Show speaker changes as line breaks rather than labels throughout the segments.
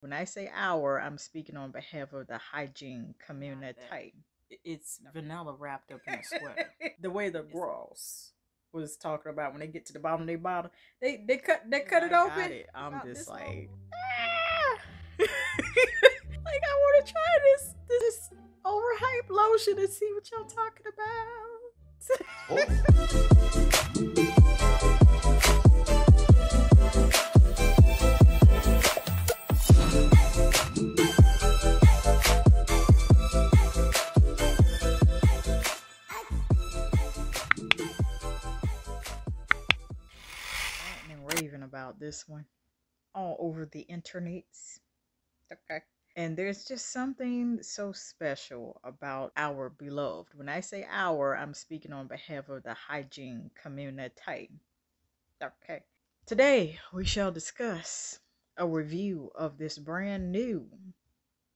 When I say our, I'm speaking on behalf of the hygiene community.
It's vanilla wrapped up in a sweater.
The way the girls was talking about when they get to the bottom of their bottle, they cut it open. I'm just like, ah! Like I want to try this overhyped lotion and see what y'all talking about. Raving about this one all over the internets. Okay. And there's just something so special about our beloved. When I say our, I'm speaking on behalf of the hygiene community. Okay. Today, we shall discuss a review of this brand new,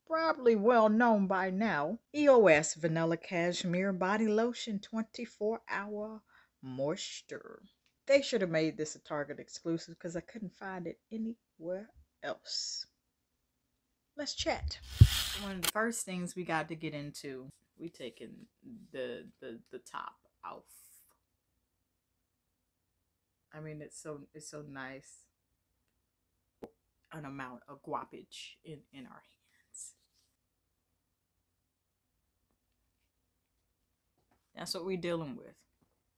probably well known by now, EOS Vanilla Cashmere Body Lotion 24-Hour Moisture. They should have made this a Target exclusive because I couldn't find it anywhere else. Let's chat.
One of the first things we got to get into, we taking the top off. I mean, it's so nice. An amount of guapage in our hands. That's what we're dealing with.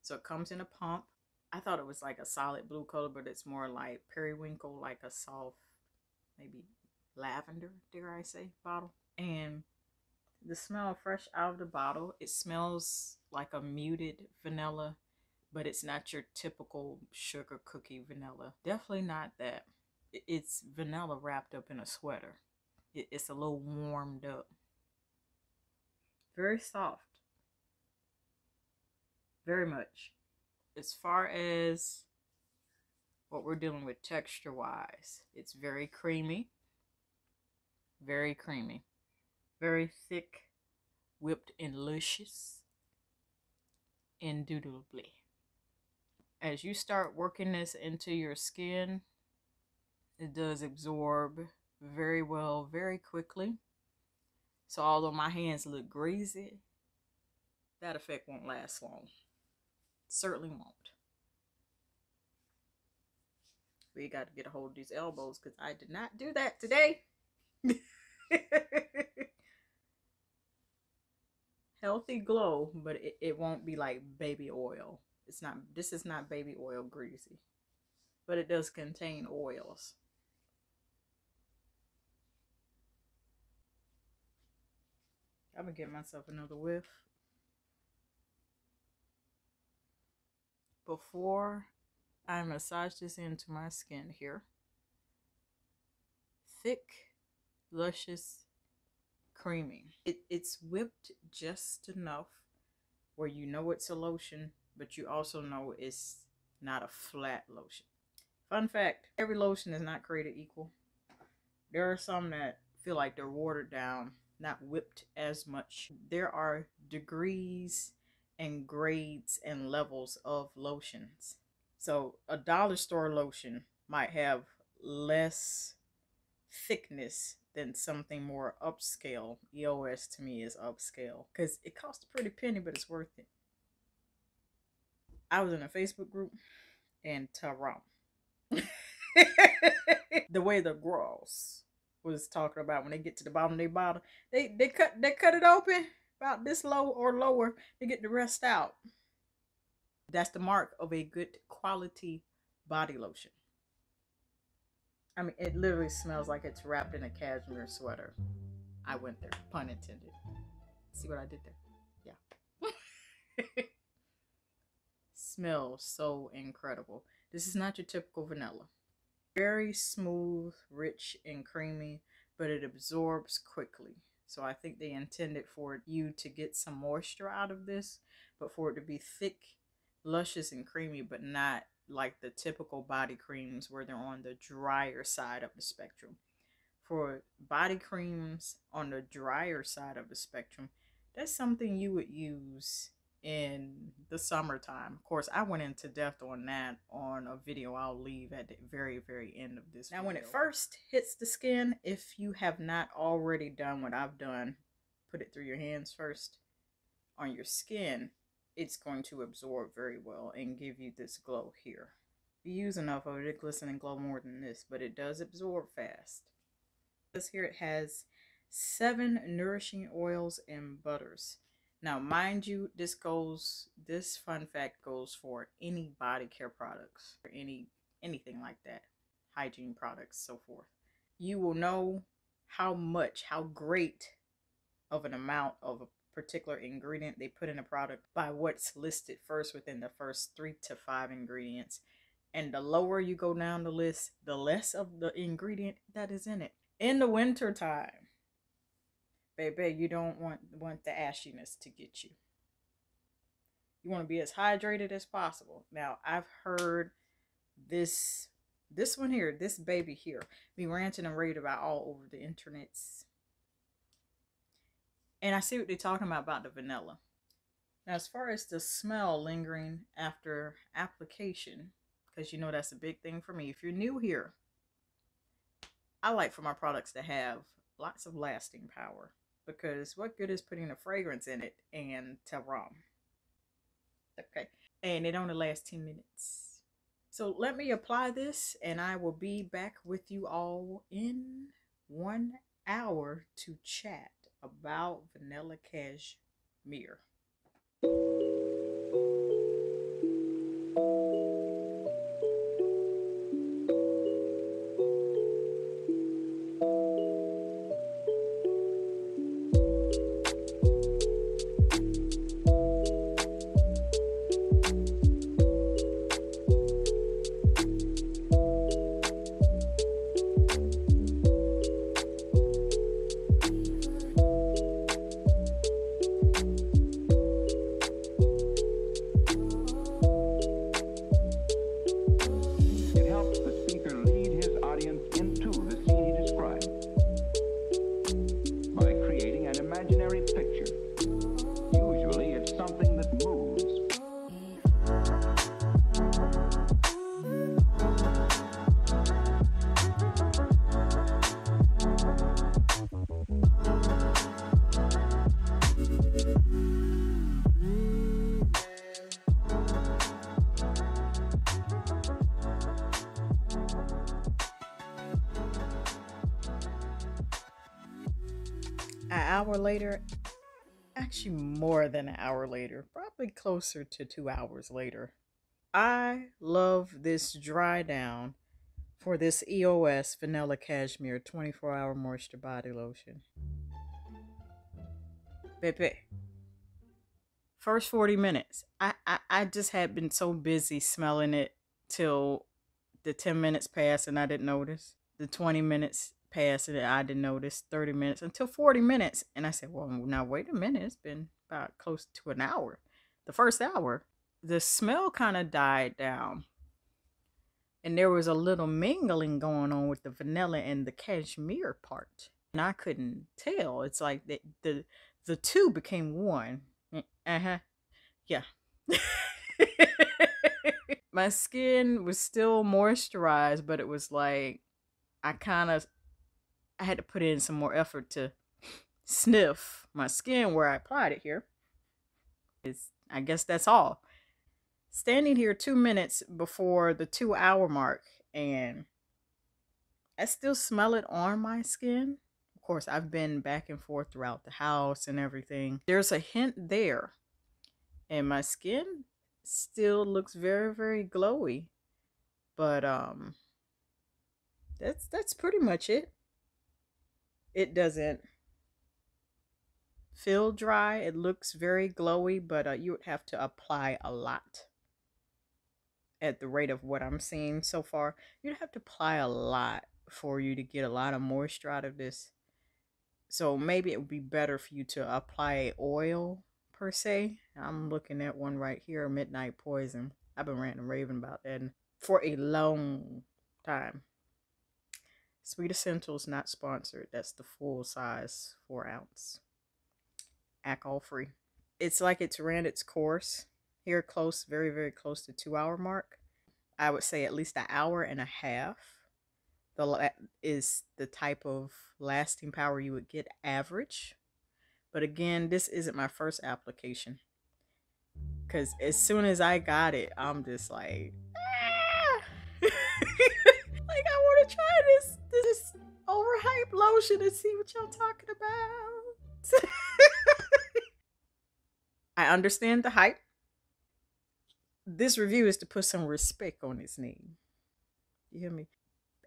So it comes in a pump. I thought it was like a solid blue color, but it's more like periwinkle, like a soft, maybe lavender, dare I say, bottle. And the smell fresh out of the bottle, it smells like a muted vanilla, but it's not your typical sugar cookie vanilla. Definitely not that. It's vanilla wrapped up in a sweater. It's a little warmed up. Very soft. Very much. As far as what we're dealing with texture wise, it's very creamy. Very creamy. Very thick, whipped and luscious. Indubitably. As you start working this into your skin, it does absorb very well, very quickly. So although my hands look greasy, that effect won't last long. Certainly won't. We got to get a hold of these elbows because I did not do that today. Healthy glow, but it won't be like baby oil. It's not. This is not baby oil greasy, but it does contain oils. I'm gonna get myself another whiff. Before I massage this into my skin here. Thick, luscious, creamy. It's whipped just enough where you know it's a lotion, but you also know it's not a flat lotion. Fun fact, every lotion is not created equal. There are some that feel like they're watered down, not whipped as much. There are degrees and grades and levels of lotions. So a dollar store lotion might have less thickness than something more upscale. EOS to me is upscale because it costs a pretty penny, but it's worth it. I was in a Facebook group and Taram. The way the girls was talking about when they get to the bottom of their bottle, they cut it open about this low or lower to get the rest out. That's the mark of a good quality body lotion. I mean, it literally smells like it's wrapped in a cashmere sweater. I went there, pun intended. See what I did there? Yeah. Smells so incredible. This is not your typical vanilla. Very smooth, rich, and creamy, but it absorbs quickly. So I think they intended for you to get some moisture out of this, but for it to be thick, luscious, and creamy, but not like the typical body creams where they're on the drier side of the spectrum. For body creams on the drier side of the spectrum, that's something you would use in the summertime. Of course, I went into depth on that on a video I'll leave at the very, very end of this video. Now, when it first hits the skin, if you have not already done what I've done, put it through your hands first on your skin, it's going to absorb very well and give you this glow here. If you use enough of it, it glisten and glow more than this, but it does absorb fast. This here, it has 7 nourishing oils and butters. Now, mind you, this fun fact goes for any body care products or anything like that, hygiene products, so forth. You will know how great of an amount of a particular ingredient they put in a product by what's listed first within the first 3 to 5 ingredients. And the lower you go down the list, the less of the ingredient that is in it. In the winter time, baby, you don't want the ashiness to get you. You want to be as hydrated as possible. Now, I've heard this one here, this baby here, be ranting and raving about all over the internets. And I see what they're talking about the vanilla. Now, as far as the smell lingering after application, because you know that's a big thing for me. If you're new here, I like for my products to have lots of lasting power. Because what good is putting a fragrance in it and taram? Okay. And it only lasts 10 minutes. So let me apply this and I will be back with you all in 1 hour to chat about vanilla cashmere. An hour later, actually more than an hour later, probably closer to 2 hours later, I love this dry down for this EOS Vanilla Cashmere 24-hour moisture body lotion. Baby, first 40 minutes, I just had been so busy smelling it till the 10 minutes passed and I didn't notice. The 20 minutes passed and I didn't notice. 30 minutes until 40 minutes. And I said, well, now wait a minute. It's been about close to an hour. The first hour, the smell kind of died down. And there was a little mingling going on with the vanilla and the cashmere part. And I couldn't tell. It's like the two became one. Yeah. My skin was still moisturized, but it was like I had to put in some more effort to sniff my skin where I applied it here. I guess that's all. Standing here 2 minutes before the 2 hour mark, and I still smell it on my skin. Of course, I've been back and forth throughout the house and everything. There's a hint there, and my skin still looks very, very glowy. But that's pretty much it. It doesn't feel dry. It looks very glowy, but you would have to apply a lot. At the rate of what I'm seeing so far, you'd have to apply a lot for you to get a lot of moisture out of this. So maybe it would be better for you to apply oil per se. I'm looking at one right here, Midnight Poison. I've been ranting and raving about that for a long time. Sweet Essentials, not sponsored. That's the full size 4 ounce. Alcohol free. It's like it's ran its course here, close, very, very close to 2 hour mark. I would say at least an hour and a half. Is the type of lasting power you would get average. But again, this isn't my first application. Because as soon as I got it, I'm just like, ah! Like, I want to try this overhyped lotion and see what y'all talking about. I understand the hype. This review is to put some respect on its name. You hear me?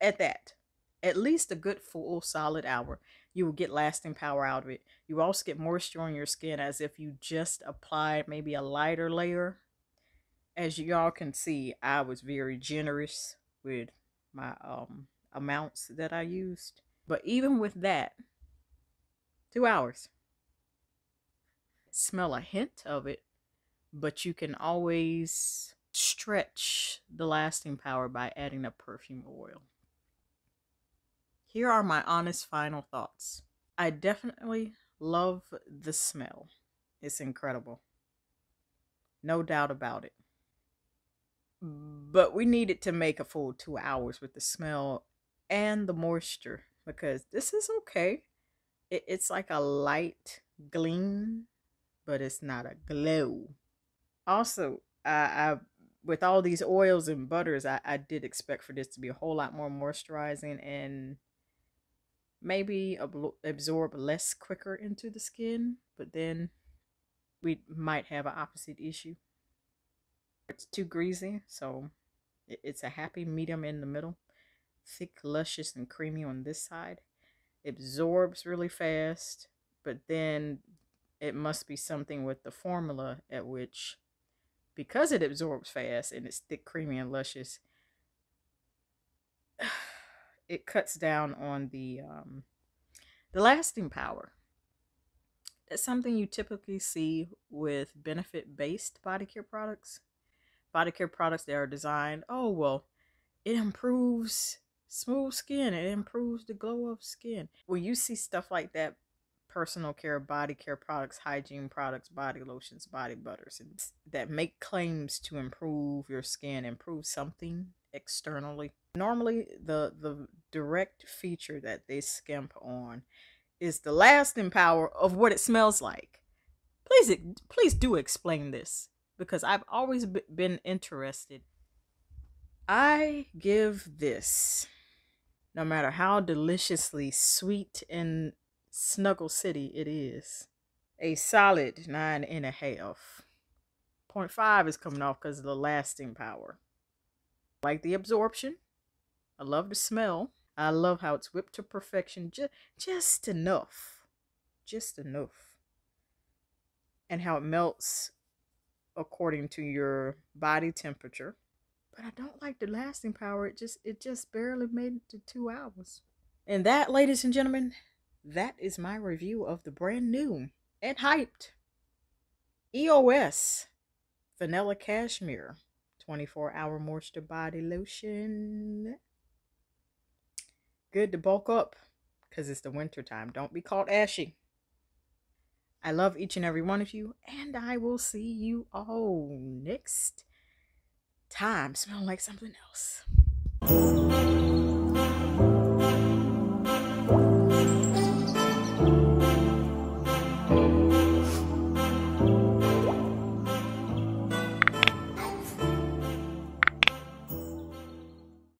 At that, at least a good full solid hour, you will get lasting power out of it. You also get moisture on your skin as if you just applied maybe a lighter layer. As you all can see, I was very generous with my amounts that I used. But even with that, 2 hours. Smell a hint of it, but you can always stretch the lasting power by adding a perfume oil. Here are my honest final thoughts. I definitely love the smell. It's incredible. No doubt about it. But we needed to make a full 2 hours with the smell and the moisture because this is okay. It's like a light gleam, but it's not a glow. Also, I with all these oils and butters, I did expect for this to be a whole lot more moisturizing and maybe absorb less quicker into the skin, but then we might have an opposite issue. It's too greasy, so it's a happy medium in the middle. Thick, luscious, and creamy on this side. It absorbs really fast, but then it must be something with the formula at which, because it absorbs fast and it's thick, creamy, and luscious, it cuts down on the lasting power. That's something you typically see with benefit-based body care products. Body care products that are designed, oh, well, it improves smooth skin. It improves the glow of skin. When you see stuff like that, personal care, body care products, hygiene products, body lotions, body butters, that make claims to improve your skin, improve something externally. Normally, the direct feature that they skimp on is the lasting power of what it smells like. Please do explain this because I've always been interested. I give this, no matter how deliciously sweet and snuggle city it is, a solid 9.5. 0.5 is coming off because of the lasting power. I like the absorption. I love the smell. I love how it's whipped to perfection. Just enough. Just enough. And how it melts according to your body temperature. But I don't like the lasting power. It just barely made it to 2 hours. And that, ladies and gentlemen, that is my review of the brand new and hyped EOS Vanilla Cashmere 24-hour moisture body lotion. Good to bulk up because it's the winter time. Don't be caught ashy. I love each and every one of you, and I will see you all next time. Smell like something else.